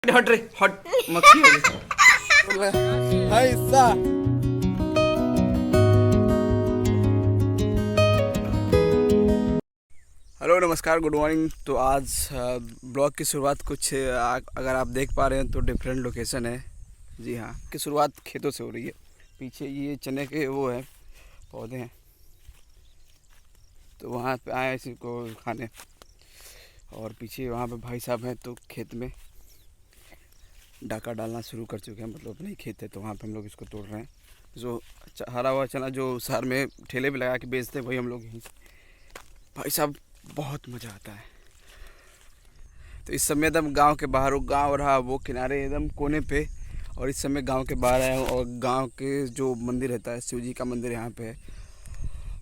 हट रे हट मक्खी हो गई। हाय सा हेलो नमस्कार गुड मॉर्निंग। तो आज ब्लॉग की शुरुआत कुछ अगर आप देख पा रहे हैं तो डिफरेंट लोकेशन है। जी हाँ, की शुरुआत खेतों से हो रही है। पीछे ये चने के वो है पौधे हैं, तो वहाँ पे आए इसी को खाने। और पीछे वहाँ पे भाई साहब हैं तो खेत में डाका डालना शुरू कर चुके हैं, मतलब अपने ही खेत है तो वहाँ पे हम लोग इसको तोड़ रहे हैं। जो हरा हुआ चना जो शहर में ठेले पे लगा के बेचते हैं वही हम लोग यहीं से। भाई साहब बहुत मज़ा आता है। तो इस समय एकदम गांव के बाहर, वो गांव रहा वो किनारे एकदम कोने पे, और इस समय गांव के बाहर आया हूँ और गांव के जो मंदिर रहता है शिव जी का मंदिर यहाँ पे है,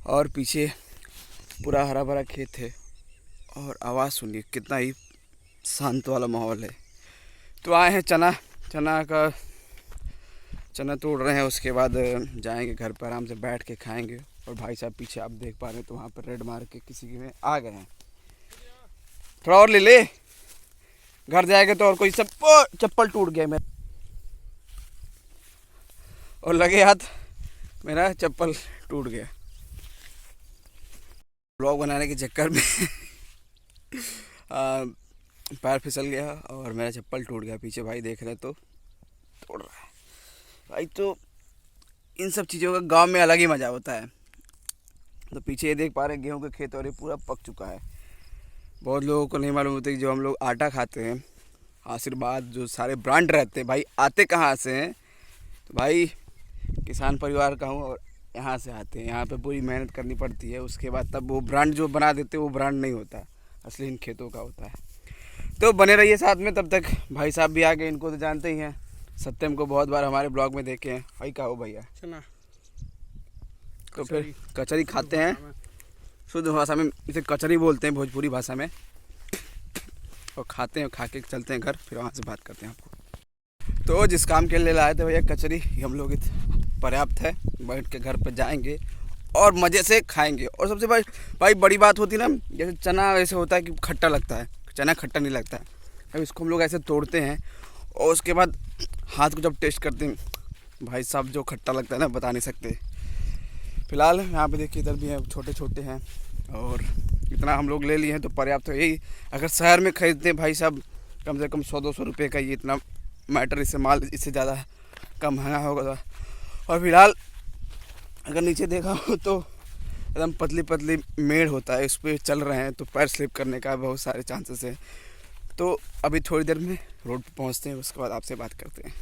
और पीछे पूरा हरा भरा खेत है। और आवाज़ सुनिए कितना ही शांत वाला माहौल है। तो आए हैं चना तोड़ रहे हैं, उसके बाद जाएंगे घर पर आराम से बैठ के खाएंगे। और भाई साहब पीछे आप देख पा रहे हैं तो वहाँ पर रेड मार के किसी के में आ गए हैं। थोड़ा और ले ले, घर जाएंगे तो। और कोई सब चप्पल टूट गया मेरा, और लगे हाथ मेरा चप्पल टूट गया ब्लॉग बनाने के चक्कर में। पैर फिसल गया और मेरा चप्पल टूट गया। पीछे भाई देख रहे तो तोड़ रहा है भाई। तो इन सब चीज़ों का गांव में अलग ही मज़ा होता है। तो पीछे ये देख पा रहे हैं गेहूं का खेत, और ये पूरा पक चुका है। बहुत लोगों को नहीं मालूम होता कि जो हम लोग आटा खाते हैं आशीर्वाद, जो सारे ब्रांड रहते हैं भाई, आते कहाँ से हैं? तो भाई किसान परिवार का हूँ और यहाँ से आते हैं। यहाँ पे पूरी मेहनत करनी पड़ती है, उसके बाद तब वो ब्रांड जो बना देते हैं वो ब्रांड नहीं होता, असली इन खेतों का होता है। तो बने रहिए साथ में। तब तक भाई साहब भी आ गए, इनको तो जानते ही हैं। सत्यम को बहुत बार हमारे ब्लॉग में देखे हैं। भाई का हो भैया चना, तो फिर कचरी खाते हैं। शुद्ध भाषा में इसे कचरी बोलते हैं, भोजपुरी भाषा में। और खाते हैं, खा के चलते हैं घर, फिर वहाँ से बात करते हैं आपको। तो जिस काम के लिए लाए थे भैया कचरी, हम लोग पर्याप्त है। बैठ के घर पर जाएंगे और मज़े से खाएंगे। और सबसे भाई बड़ी बात होती है ना, जैसे चना ऐसे होता है कि खट्टा लगता है, चना खट्टा नहीं लगता है। अब इसको हम लोग ऐसे तोड़ते हैं और उसके बाद हाथ को जब टेस्ट करते हैं भाई साहब, जो खट्टा लगता है ना बता नहीं सकते। फिलहाल यहाँ पे देखिए इधर भी हैं, छोटे छोटे हैं। और इतना हम लोग ले लिए हैं तो पर्याप्त है। यही अगर शहर में ख़रीदते हैं भाई साहब कम से कम 100-200 रुपये का, ये इतना मैटर, इससे माल इससे ज़्यादा कम महंगा होगा। और फिलहाल अगर नीचे देखा हो तो एकदम पतली पतली मेड़ होता है, इस पर चल रहे हैं तो पैर स्लिप करने का बहुत सारे चांसेस हैं। तो अभी थोड़ी देर में रोड पे पहुंचते हैं, उसके बाद आपसे बात करते हैं।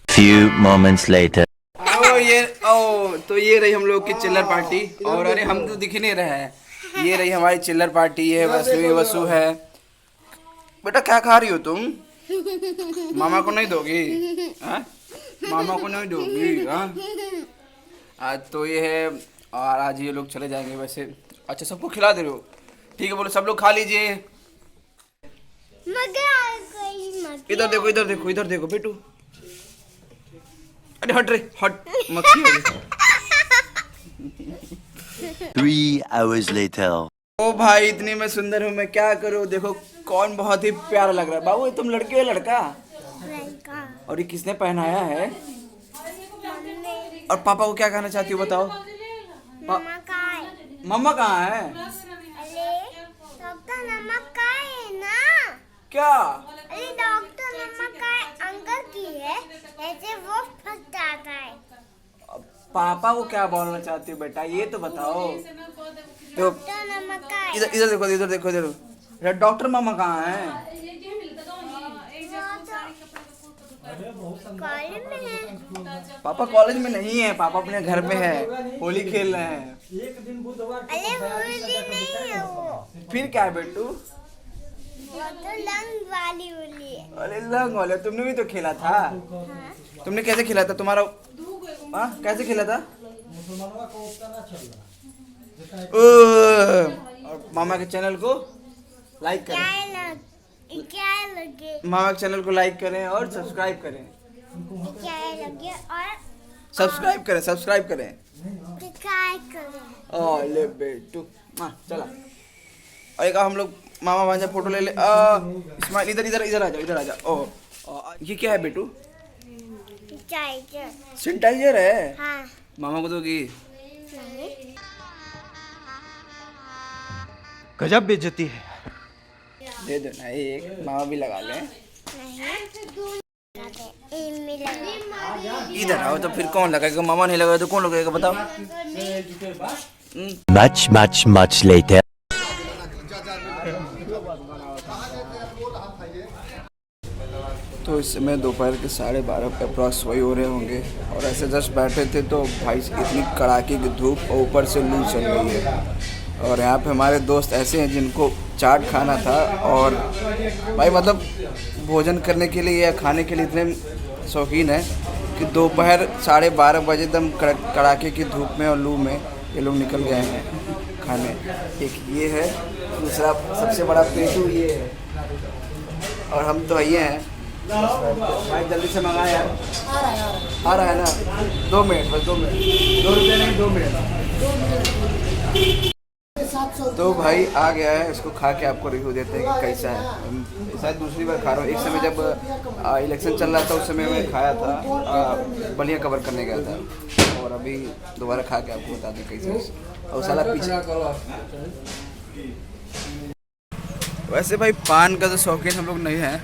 Few moments later. तो ये रही हम लोग की चिल्लर पार्टी। और अरे हम तो दिख ही नहीं रहे हैं। ये रही हमारी चिल्लर पार्टी, ये वसु है। बेटा क्या खा रही हो तुम? मामा को नहीं दोगी? हाँ? मामा को नहीं दोगी? हाँ? आज तो ये है। और आज ये लोग चले जाएंगे वैसे। अच्छा सबको खिला दे रहे हो? ठीक है, बोलो सब लोग खा लीजिए। इधर देखो इधर देखो इधर देखो बेटू। अरे हट रे हट मक्खी हो गई। 3 hours later. ओ भाई इतनी मैं सुंदर हूँ, मैं क्या करूँ? देखो कौन बहुत ही प्यारा लग रहा है। बाबू ये तुम लड़की हो लड़का? लड़का। और ये किसने पहनाया है? और पापा को क्या कहना चाहती हो बताओ? मम्मा कहाँ है? मम्मा कहाँ है? अरे डॉक्टर नमक का है ना? क्या? अरे डॉक्टर नमक का है, अंकल की है, ऐसे वो फंस जाता है। पापा को क्या बोलना चाहती हो बेटा, ये तो बताओ। तो डॉक्टर नमक का है। इधर इधर देखो इधर देखो इधर देखो। डॉक्टर मामा कहाँ है? कॉलेज में है। पापा कॉलेज में नहीं है, पापा अपने घर में है, होली खेल रहे हैं। अरे होली नहीं है वो फिर क्या है बेटू? तो लंग वाली होली है। अरे लंग वाले तुमने भी तो खेला था। हाँ? तुमने कैसे खेला था? तुम्हारा कैसे खेला था? और मामा के चैनल को लाइक करें, क्या लगे? मामा के चैनल को लाइक करें और सब्सक्राइब करें। क्या लगे? और सब्सक्राइब करें, सब्सक्राइब करें। क्या करें? ओ ले बेटू चला। और एक हम लोग मामा भांजा फोटो ले ले। इस्माइल इधर इधर इधर आ जाओ, इधर आ जाओ। ओ ये क्या है बेटू? चाइजर। सैनिटाइजर है। हाँ। मामा को तो की नहीं। गजब बेइज्जती है। दे दो ना एक, मामा भी लगा लें। इधर आओ तो फिर कौन लगाएगा? मामा नहीं लगाएगा तो कौन लगाएगा बताओ? Much, much, much later. तो इस समय दोपहर के 12:30 के अप्रॉक्स वही हो रहे होंगे और ऐसे जस्ट बैठे थे तो भाई इतनी कड़ाके की धूप और ऊपर से लू चल रही है। और यहाँ पे हमारे दोस्त ऐसे हैं जिनको चाट खाना था और भाई मतलब भोजन करने के लिए या खाने के लिए इतने शौकीन है कि दोपहर 12:30 बजे एकदम कड़ाके की धूप में और लू में ये लोग निकल गए हैं खाने। एक ये है, दूसरा सबसे बड़ा पेटू ये है और हम तो ये हैं। भाई जल्दी से मंगाए यार। आ रहा है ना? 2 मिनट बस, 2 मिनट, 2 रुपये नहीं 2 मिनट। तो भाई आ गया है, इसको खा के आपको रिव्यू देते हैं कि कैसा है। शायद दूसरी बार खा रहा हूँ। एक समय जब इलेक्शन चल रहा था उस समय मैं खाया था, बलिया कवर करने गया था और अभी दोबारा खा के आपको बता दें कैसा। और साला पीछे वैसे भाई पान का तो शौकीन हम लोग नहीं हैं,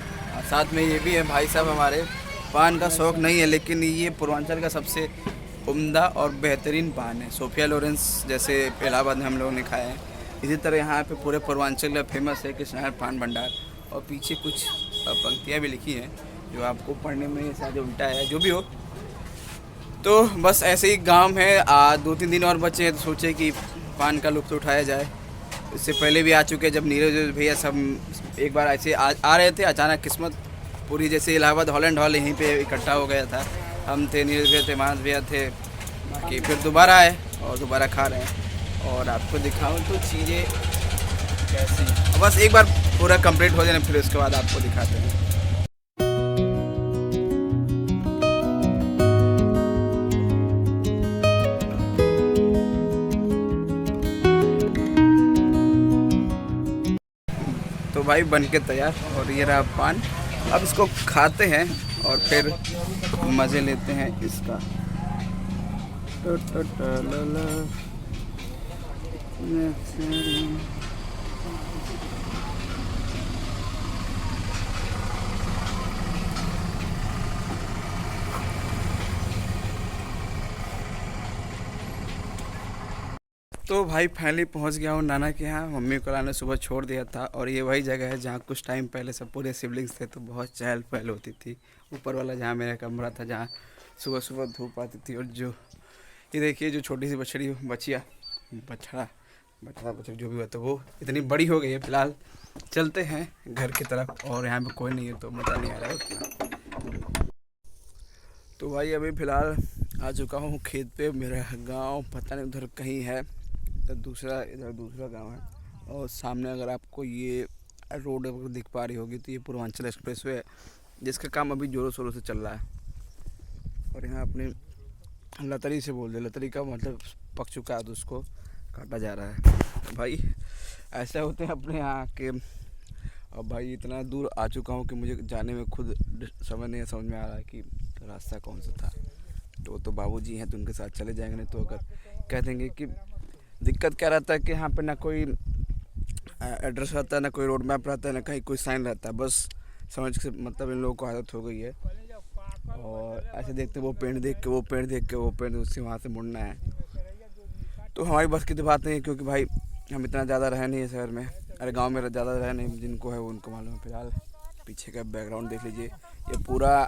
साथ में ये भी है भाई साहब हमारे पान का शौक़ नहीं है, लेकिन ये पूर्वांचल का सबसे उम्दा और बेहतरीन पान है। सोफिया लॉरेंस जैसे इलाहाबाद में हम लोगों ने खाया है, इसी तरह यहाँ पे पूरे पूर्वांचल का फेमस है कृष्णा पान भंडार। और पीछे कुछ पंक्तियाँ भी लिखी हैं जो आपको पढ़ने में शायद उल्टा है, जो भी हो। तो बस ऐसे ही गाँव है, 2-3 दिन और बचे हैं तो सोचे कि पान का लुत्फ़ उठाया जाए। इससे पहले भी आ चुके जब नीरज भैया सब एक बार ऐसे आ रहे थे, अचानक किस्मत पूरी जैसे इलाहाबाद हॉलैंड हॉल यहीं पे इकट्ठा हो गया था। हम थे, नीरज भैया थे, मानस भैया थे, बाकी फिर दोबारा आए और दोबारा खा रहे हैं। और आपको दिखाऊं तो चीज़ें कैसी, बस एक बार पूरा कंप्लीट हो जाए फिर उसके बाद आपको दिखाते हैं। तो भाई बन के तैयार और ये रहा पान। अब इसको खाते हैं और फिर मज़े लेते हैं इसका। तो भाई फाइनली पहुंच गया हूँ नाना के यहाँ। मम्मी को लाने सुबह छोड़ दिया था और ये वही जगह है जहाँ कुछ टाइम पहले सब पूरे सिबलिंग्स थे तो बहुत चहल पहल होती थी। ऊपर वाला जहाँ मेरा कमरा था, जहाँ सुबह सुबह धूप आती थी। और जो ये देखिए जो छोटी सी बछड़ा जो भी हुआ तो वो इतनी बड़ी हो गई है। फिलहाल चलते हैं घर की तरफ और यहाँ पे कोई नहीं है तो मज़ा नहीं आ रहा है उतना। तो भाई अभी फ़िलहाल आ चुका हूँ खेत पे। मेरा गांव पता नहीं उधर कहीं है, इधर दूसरा गांव है। और सामने अगर आपको ये रोड अगर दिख पा रही होगी तो ये पूर्वांचल एक्सप्रेसवे है जिसका काम अभी ज़ोरों शोरों से चल रहा है। और यहाँ अपने लतरी से बोल दे, लतरी का मतलब पक चुका है तो उसको काटा जा रहा है। भाई ऐसा होते हैं अपने यहाँ के। अब भाई इतना दूर आ चुका हूँ कि मुझे जाने में खुद समझ में आ रहा है कि रास्ता कौन सा था। तो बाबूजी हैं तो उनके साथ चले जाएंगे, नहीं तो अगर कह देंगे कि दिक्कत क्या रहता है कि यहाँ पे ना कोई एड्रेस रहता है, ना कोई रोड मैप रहता है, ना कहीं कोई साइन रहता है। बस समझ के मतलब इन लोगों को आदत हो गई है और ऐसे देखते वो पेड़ देख के वो पेड़ उससे वहाँ से मुड़ना है। तो हमारी बस की तो बात नहीं है क्योंकि भाई हम इतना ज़्यादा रहे नहीं है शहर में, अरे गांव में ज़्यादा रहे नहीं, जिनको है वो उनको मालूम है। फिलहाल पीछे का बैकग्राउंड देख लीजिए, ये पूरा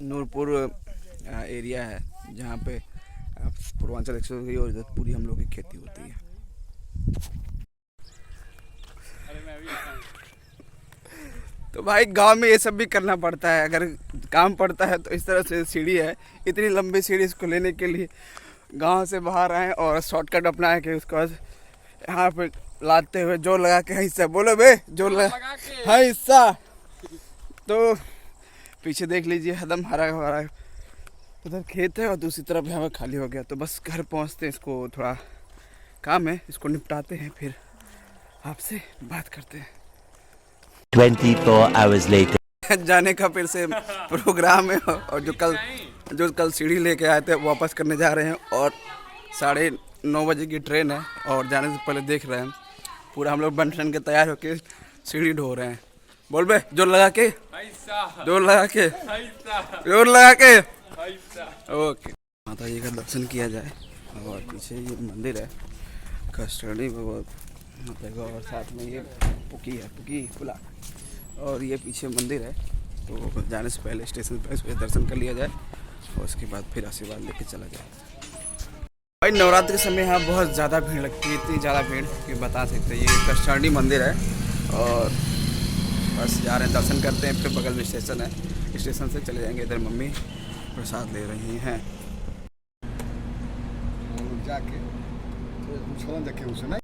नूरपुर एरिया है जहाँ पे पूर्वांचल एक्सप्रेस गई और इधर पूरी हम लोग की खेती होती है। तो भाई गांव में ये सब भी करना पड़ता है, अगर काम पड़ता है तो इस तरह से सीढ़ी है, इतनी लंबी सीढ़ी इसको लेने के लिए गांव से बाहर आए और शॉर्टकट अपनाए कि उसके बाद यहाँ पे लाते हुए जोर लगा के हिस्सा बोलो बे, जोर लगा हाँ हिस्सा। तो पीछे देख लीजिए एकदम हरा भरा उधर खेत है और दूसरी तरफ यहाँ पे खाली हो गया। तो बस घर पहुँचते हैं, इसको थोड़ा काम है, इसको निपटाते हैं फिर आपसे बात करते हैं। 24 hours later. जाने का फिर से प्रोग्राम है और जो कल सीढ़ी लेके आए थे वापस करने जा रहे हैं और 9:30 बजे की ट्रेन है और जाने से पहले देख रहे हैं पूरा हम लोग बन ठन के तैयार होके सीढ़ी ढो रहे हैं। बोल बे जोर लगा के ओके। माता जी का दर्शन किया जाए और पीछे ये मंदिर है कस्टडी माता और साथ में ये पुकी पुला और ये पीछे मंदिर है। तो जाने से पहले स्टेशन पर इस दर्शन कर लिया जाए और उसके बाद फिर आशीर्वाद लेके चला जाए। भाई नवरात्रि के समय यहाँ बहुत ज़्यादा भीड़ लगती है, इतनी ज़्यादा भीड़ कि बता सकते हैं। ये कस्टडी मंदिर है और बस जा रहे हैं दर्शन करते हैं, फिर बगल में स्टेशन है, स्टेशन से चले जाएंगे। इधर मम्मी प्रसाद ले रही हैं। जाके तो छलन देखे उसे नहीं